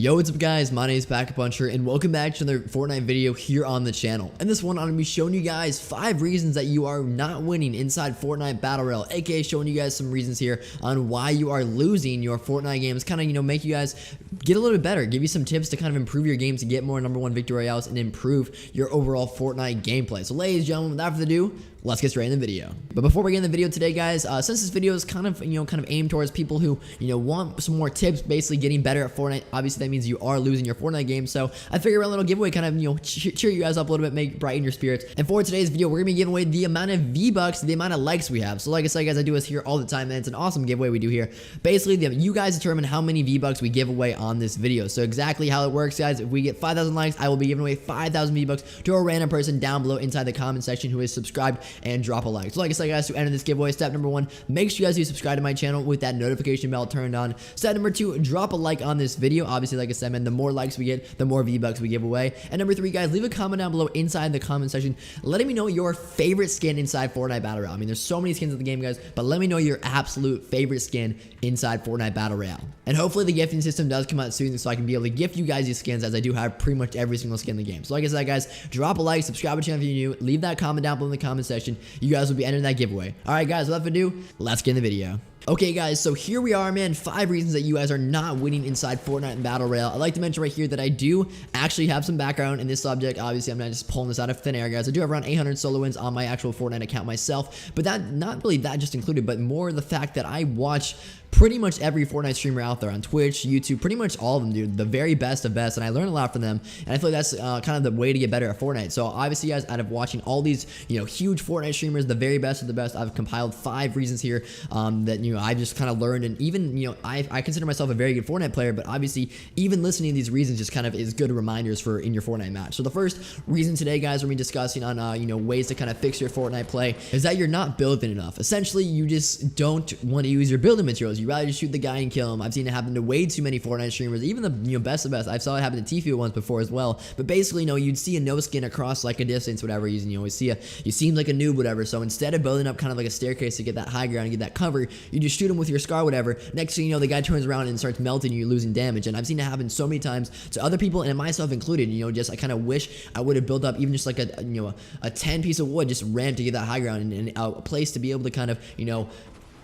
Yo, what's up guys, my name is Puncher and welcome back to another Fortnite video here on the channel. In this one, I'm going to be showing you guys 5 reasons that you are not winning inside Fortnite Battle Royale, aka showing you guys some reasons here on why you are losing your Fortnite games, kind of, make you guys get a little bit better, give you some tips to kind of improve your games to get more #1 victory royales and improve your overall Fortnite gameplay. So ladies and gentlemen, without further ado, let's get straight in the video. But before we get in the video today, guys, since this video is kind of aimed towards people who want some more tips, basically getting better at Fortnite. Obviously, that means you are losing your Fortnite game. So I figured a little giveaway kind of cheer you guys up a little bit, make brighten your spirits. And for today's video, we're gonna be giving away the amount of V-Bucks, the amount of likes we have. So like I said, guys, I do this here all the time, and it's an awesome giveaway we do here. Basically, you guys determine how many V-Bucks we give away on this video. So exactly how it works, guys. If we get 5,000 likes, I will be giving away 5,000 V-Bucks to a random person down below inside the comment section who is subscribed and drop a like. So like I said, guys, to enter this giveaway, step number 1, make sure you guys do subscribe to my channel with that notification bell turned on. Step number 2, drop a like on this video. Obviously, like I said, man, the more likes we get, the more V-Bucks we give away. And number 3, guys, leave a comment down below inside the comment section letting me know your favorite skin inside Fortnite Battle Royale. I mean, there's so many skins in the game, guys, but let me know your absolute favorite skin inside Fortnite Battle Royale. And hopefully the gifting system does come out soon so I can be able to gift you guys these skins, as I do have pretty much every single skin in the game. So like I said, guys, drop a like, subscribe to the channel if you're new, leave that comment down below in the comment section. You guys will be entering that giveaway. Alright guys, without further ado, let's get in the video. Okay guys, so here we are, man. 5 reasons that you guys are not winning inside Fortnite and Battle Royale. I'd like to mention right here that I do actually have some background in this subject. Obviously, I'm not just pulling this out of thin air, guys. I do have around 800 solo wins on my actual Fortnite account myself, but that, not really that just included, but more the fact that I watch pretty much every Fortnite streamer out there on Twitch, YouTube, pretty much all of them, dude. The very best of best, and I learn a lot from them, and I feel like that's kind of the way to get better at Fortnite. So obviously, guys, out of watching all these, huge Fortnite streamers, the very best of the best, I've compiled 5 reasons here that, I just kind of learned, and even, I consider myself a very good Fortnite player, but obviously, even listening to these reasons just kind of is good reminders for in your Fortnite match. So the first reason today, guys, we're going to be discussing on, ways to kind of fix your Fortnite play is that you're not building enough. Essentially, you just don't want to use your building materials. You rather just shoot the guy and kill him. I've seen it happen to way too many Fortnite streamers, even the best of best. I saw it happen to Tfue once before as well. But basically, you'd see a no skin across like a distance, whatever. You always see you seem like a noob, whatever. So instead of building up kind of like a staircase to get that high ground and get that cover, you just shoot him with your scar, whatever. Next thing you know, the guy turns around and starts melting, you're losing damage. And I've seen it happen so many times to other people and myself included. Just I kind of wish I would have built up even just like a 10 piece of wood, just ran to get that high ground and a place to be able to kind of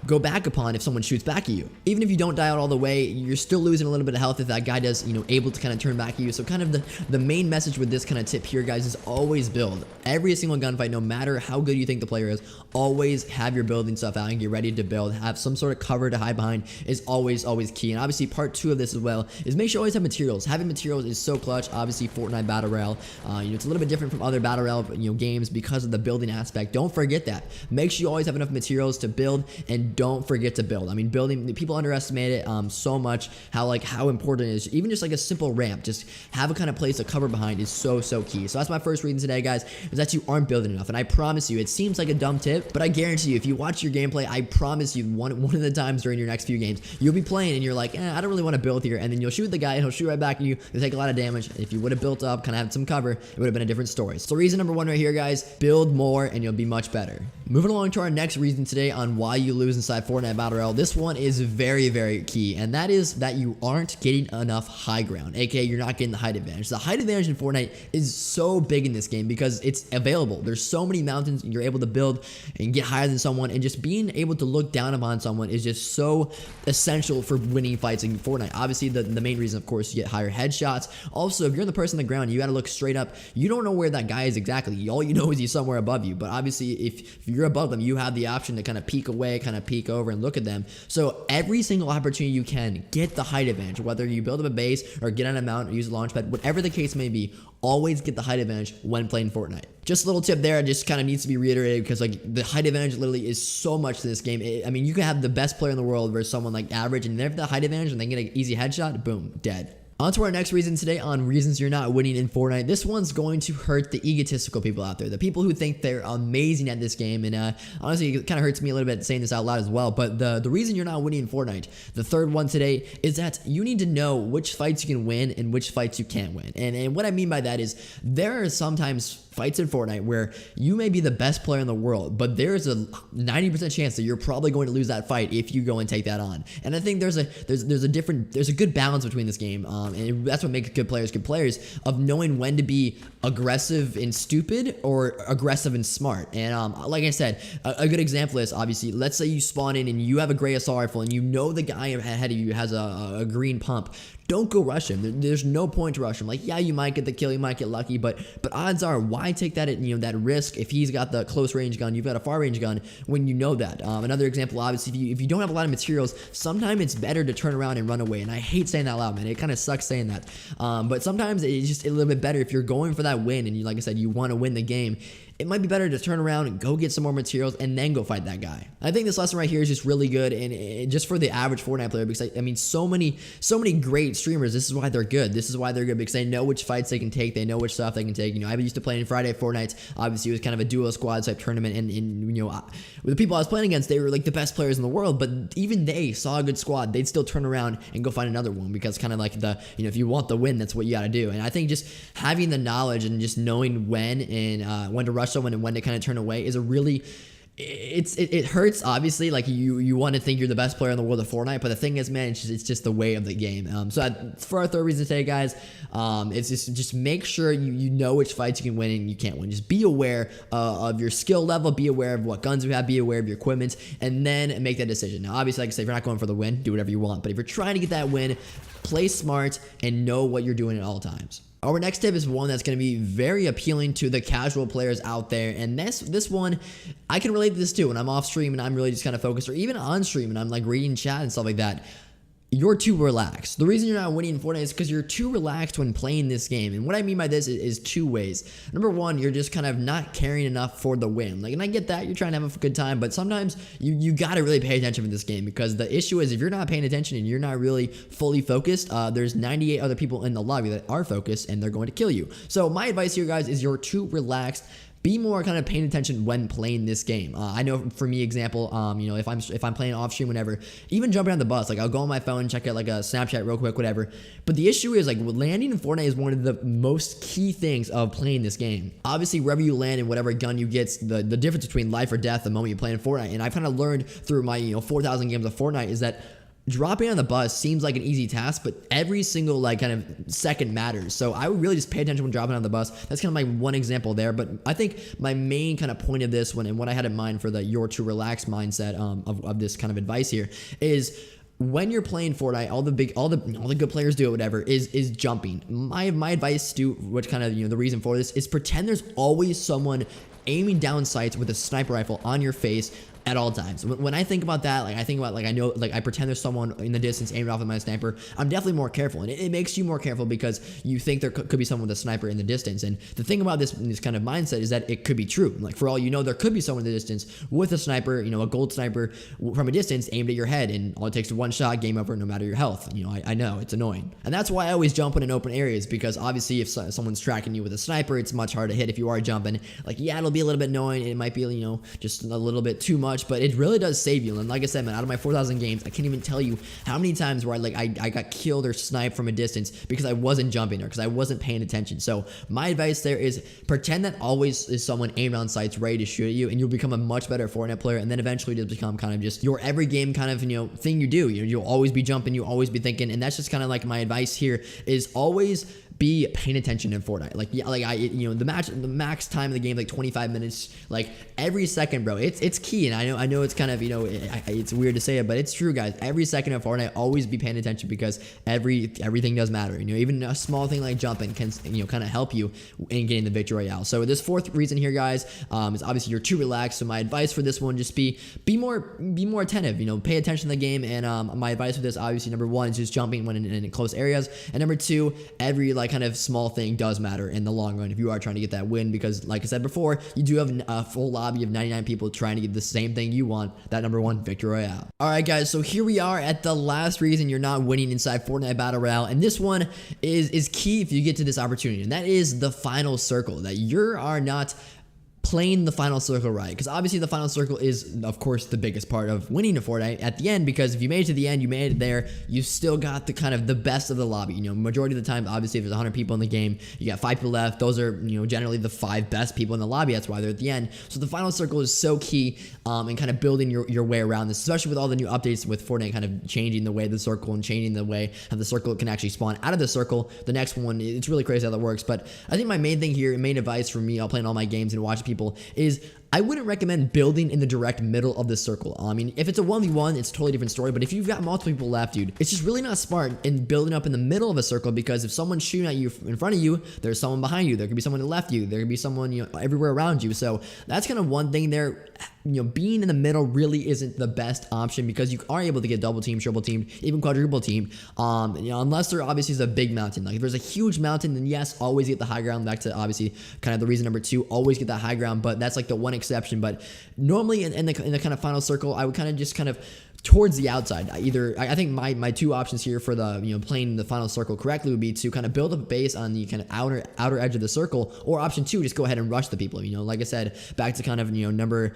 go back upon if someone shoots back at you. Even if you don't die out all the way, you're still losing a little bit of health if that guy does, able to kind of turn back at you. So kind of the main message with this kind of tip here, guys, is always build. Every single gunfight, no matter how good you think the player is, always have your building stuff out and get ready to build. Have some sort of cover to hide behind is always key. And obviously part 2 of this as well is make sure you always have materials. Having materials is so clutch. Obviously Fortnite Battle Royale, it's a little bit different from other Battle Royale games because of the building aspect. Don't forget that. Make sure you always have enough materials to build, and don't forget to build. I mean, building, people underestimate it so much, how important it is. Even just like a simple ramp, just have a kind of place to cover behind is so key. So that's my first reason today, guys, is that you aren't building enough. And I promise you, it seems like a dumb tip, but I guarantee you, if you watch your gameplay, I promise you one of the times during your next few games, you'll be playing and you're like, I don't really want to build here, and then you'll shoot the guy and he'll shoot right back at you. You'll take a lot of damage. If you would have built up, kind of had some cover, it would have been a different story. So reason number 1 right here, guys, build more and you'll be much better. Moving along to our next reason today on why you lose inside Fortnite Battle Royale. This one is very key, and that is that you aren't getting enough high ground, aka you're not getting the height advantage. The height advantage in Fortnite is so big in this game because it's available. There's so many mountains you're able to build and get higher than someone, and just being able to look down upon someone is just so essential for winning fights in Fortnite. Obviously, the main reason, of course, you get higher headshots. Also, if you're the person on the ground, you got to look straight up. You don't know where that guy is exactly. All you know is he's somewhere above you. But obviously, if you're above them, you have the option to kind of peek away, kind of peek over and look at them. So every single opportunity you can, get the height advantage. Whether you build up a base or get on a mountain or use a launch pad, whatever the case may be, always get the height advantage when playing Fortnite. Just a little tip there, it just kind of needs to be reiterated because the height advantage literally is so much to this game. I mean, you can have the best player in the world versus someone like average, and they have the height advantage and they get an easy headshot, boom, dead. On to our next reason today on reasons you're not winning in Fortnite. This one's going to hurt the egotistical people out there, the people who think they're amazing at this game. And honestly, it kind of hurts me a little bit saying this out loud as well. But the reason you're not winning in Fortnite, the third one today, is that you need to know which fights you can win and which fights you can't win. And what I mean by that is there are sometimes fights in Fortnite where you may be the best player in the world, but there's a 90% chance that you're probably going to lose that fight if you go and take that on. And I think there's a good balance between this game, and that's what makes good players of knowing when to be aggressive and stupid or aggressive and smart. And like I said, a good example is obviously, let's say you spawn in and you have a gray assault rifle and you know the guy ahead of you has a green pump. Don't go rush him. There's no point to rush him. Like, yeah, you might get the kill, you might get lucky, but odds are, why take that that risk if he's got the close range gun, you've got a far range gun, when you know that. Another example, obviously, if you don't have a lot of materials, sometimes it's better to turn around and run away. And I hate saying that loud, man. It kind of sucks saying that. But sometimes it's just a little bit better if you're going for that win and you, like I said, you want to win the game. It might be better to turn around and go get some more materials and then go fight that guy. I think this lesson right here is just really good, and just for the average Fortnite player, because I mean, so many great streamers, this is why they're good. This is why they're good, because they know which fights they can take. They know which stuff they can take. I used to play in Friday Fortnite. Obviously, it was kind of a duo squad type tournament, and with the people I was playing against, they were like the best players in the world, but even they saw a good squad, they'd still turn around and go find another one, because kind of like if you want the win, that's what you got to do. And I think just having the knowledge and just knowing when to rush someone and when to kind of turn away is a really, it hurts, obviously. Like, you want to think you're the best player in the world of Fortnite, but the thing is, man, it's just the way of the game. So for our third reason today, guys, it's just make sure you know which fights you can win and you can't win. Just be aware of your skill level, be aware of what guns you have, be aware of your equipment, and then make that decision. Now, obviously, like I said, if you're not going for the win, do whatever you want, but if you're trying to get that win, play smart and know what you're doing at all times. Our next tip is one that's going to be very appealing to the casual players out there, and this one, I can relate to this too. When I'm off stream and I'm really just kind of focused, or even on stream and I'm like reading chat and stuff like that, you're too relaxed. The reason you're not winning in Fortnite is because you're too relaxed when playing this game. And what I mean by this is two ways. Number one, you're just kind of not caring enough for the win. Like, and I get that, you're trying to have a good time, but sometimes you got to really pay attention in this game, because the issue is, if you're not paying attention and you're not really fully focused, there's 98 other people in the lobby that are focused and they're going to kill you. So my advice here, guys, is you're too relaxed. Be more kind of paying attention when playing this game. I know for me, example, if I'm playing off stream, whenever, even jumping on the bus, like I'll go on my phone, check out like a Snapchat real quick, whatever. But the issue is, like, landing in Fortnite is one of the most key things of playing this game. Obviously, wherever you land and whatever gun you get, the difference between life or death the moment you play in Fortnite. And I've kind of learned through my 4,000 games of Fortnite is that dropping on the bus seems like an easy task, but every single kind of second matters. So I would really just pay attention when dropping on the bus. That's kind of my one example there. But I think my main kind of point of this one, and what I had in mind for the you're too relaxed mindset of this kind of advice here, is when you're playing Fortnite, all the good players do it, whatever, is jumping. My advice to, which kind of the reason for this is, pretend there's always someone aiming down sights with a sniper rifle on your face at all times. When I think about that, I pretend there's someone in the distance aiming off with my sniper. I'm definitely more careful, and it makes you more careful because you think there could be someone with a sniper in the distance. And the thing about this kind of mindset is that it could be true. Like, for all you know, there could be someone in the distance with a sniper, a gold sniper from a distance aimed at your head, and all it takes is one shot, game over, no matter your health. I know it's annoying, and that's why I always jump in open areas, because obviously if someone's tracking you with a sniper, it's much harder to hit if you are jumping. Like, yeah, it'll be a little bit annoying. It might be just a little bit too much, but it really does save you. And like I said, man, out of my 4,000 games, I can't even tell you how many times where I got killed or sniped from a distance because I wasn't jumping, or because I wasn't paying attention. So my advice there is, pretend that always is someone aimed on sights ready to shoot at you, and you'll become a much better Fortnite player, and then eventually just become kind of just your every game kind of thing you do. You'll always be jumping, you'll always be thinking, and that's just kind of like my advice here, is always be paying attention in Fortnite. The max time of the game, like 25 minutes, like every second, bro. It's key, and I know it's kind of it's weird to say it, but it's true, guys. Every second of Fortnite, always be paying attention, because everything does matter. Even a small thing like jumping can kind of help you in getting the victory royale. So this fourth reason here, guys, is obviously you're too relaxed. So my advice for this one, just be more attentive. Pay attention to the game, and my advice for this, obviously, number one is just jumping when in close areas, and number two, every kind of small thing does matter in the long run if you are trying to get that win, because like I said before, you do have a full lobby of 99 people trying to get the same thing you want, that number one victory royale. All right, guys, so here we are at the last reason you're not winning inside Fortnite Battle Royale, and this one is key if you get to this opportunity, and that is the final circle, that you are not playing the final circle right, because obviously the final circle is, of course, the biggest part of winning a Fortnite at the end, because if you made it to the end, you made it there, you still got the kind of the best of the lobby. You know, majority of the time, obviously, if there's 100 people in the game, you got 5 people left. Those are, you know, generally the 5 best people in the lobby. That's why they're at the end. So the final circle is so key in kind of building your way around this, especially with all the new updates with Fortnite kind of changing the way the circle and changing the way how the circle can actually spawn out of the circle. The next one, it's really crazy how that works. But I think my main thing here, main advice for me, I'll play in all my games and watch people, is I wouldn't recommend building in the direct middle of the circle. I mean, if it's a 1v1, it's a totally different story, but if you've got multiple people left, dude, it's just really not smart in building up in the middle of a circle, because if someone's shooting at you in front of you, there's someone behind you, there could be someone left you, there could be someone, you know, everywhere around you. So that's kind of one thing there. You know, being in the middle really isn't the best option, because you are able to get double teamed, triple teamed, even quadruple teamed. You know, unless there obviously is a big mountain. Like if there's a huge mountain, then yes, always get the high ground. Back to obviously kind of the reason number 2, always get that high ground. But that's like the one exception. But normally in the kind of final circle, I would kind of just kind of towards the outside. I think my 2 options here for the, you know, playing the final circle correctly would be to kind of build up a base on the kind of outer edge of the circle, or option 2, just go ahead and rush the people. You know, like I said, back to kind of, you know,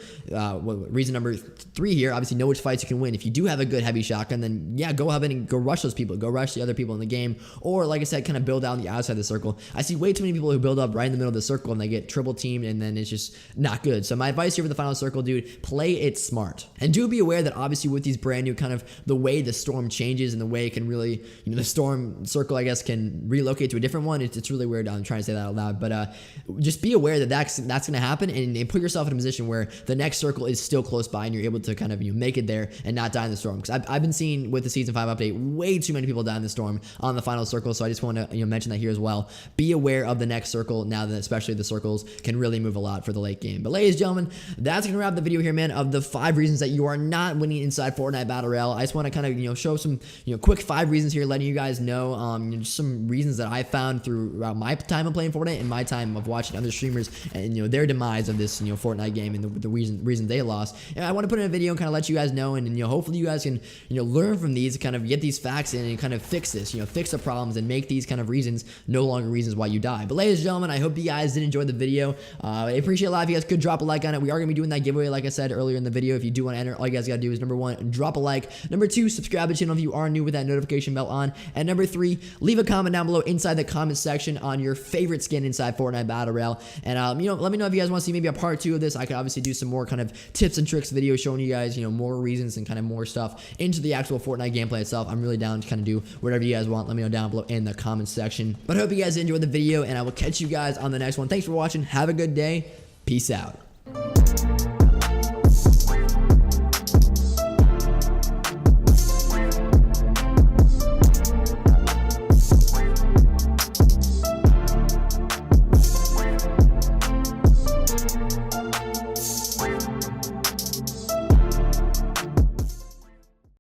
reason number 3 here, obviously know which fights you can win. If you do have a good heavy shotgun, then yeah, go ahead and go rush those people, go rush the other people in the game, or like I said, kind of build out on the outside of the circle. I see way too many people who build up right in the middle of the circle and they get triple teamed, and then it's just not good. So my advice here for the final circle, dude, play it smart, and do be aware that obviously with these brand new kind of the way the storm changes and the way it can really, you know, the storm circle, I guess, can relocate to a different one. It's really weird. I'm trying to say that out loud, but just be aware that that's going to happen, and put yourself in a position where the next circle is still close by and you're able to kind of, you know, make it there and not die in the storm. Because I've been seeing with the season 5 update, way too many people die in the storm on the final circle. So I just want to, you know, mention that here as well. Be aware of the next circle now that especially the circles can really move a lot for the late game. But ladies and gentlemen, that's going to wrap the video here, man, of the 5 reasons that you are not winning inside Fortnite Battle Royale. I just want to kind of, you know, show some, you know, quick 5 reasons here, letting you guys know, you know, just some reasons that I found throughout my time of playing Fortnite and my time of watching other streamers and, you know, their demise of this, you know, Fortnite game and the reason they lost. And I want to put in a video and kind of let you guys know, and you know, hopefully you guys can, you know, learn from these, kind of get these facts in and kind of fix this, you know, fix the problems and make these kind of reasons no longer reasons why you die. But ladies and gentlemen, I hope you guys did enjoy the video. I appreciate a lot if you guys could drop a like on it. We are going to be doing that giveaway, like I said earlier in the video. If you do want to enter, all you guys got to do is number 1, drop a like. Number 2, subscribe to the channel if you are new with that notification bell on. And number 3, leave a comment down below inside the comment section on your favorite skin inside Fortnite Battle Royale. And, you know, let me know if you guys want to see maybe a part 2 of this. I could obviously do some more kind of tips and tricks videos showing you guys, you know, more reasons and kind of more stuff into the actual Fortnite gameplay itself. I'm really down to kind of do whatever you guys want. Let me know down below in the comment section. But I hope you guys enjoyed the video, and I will catch you guys on the next one. Thanks for watching. Have a good day. Peace out.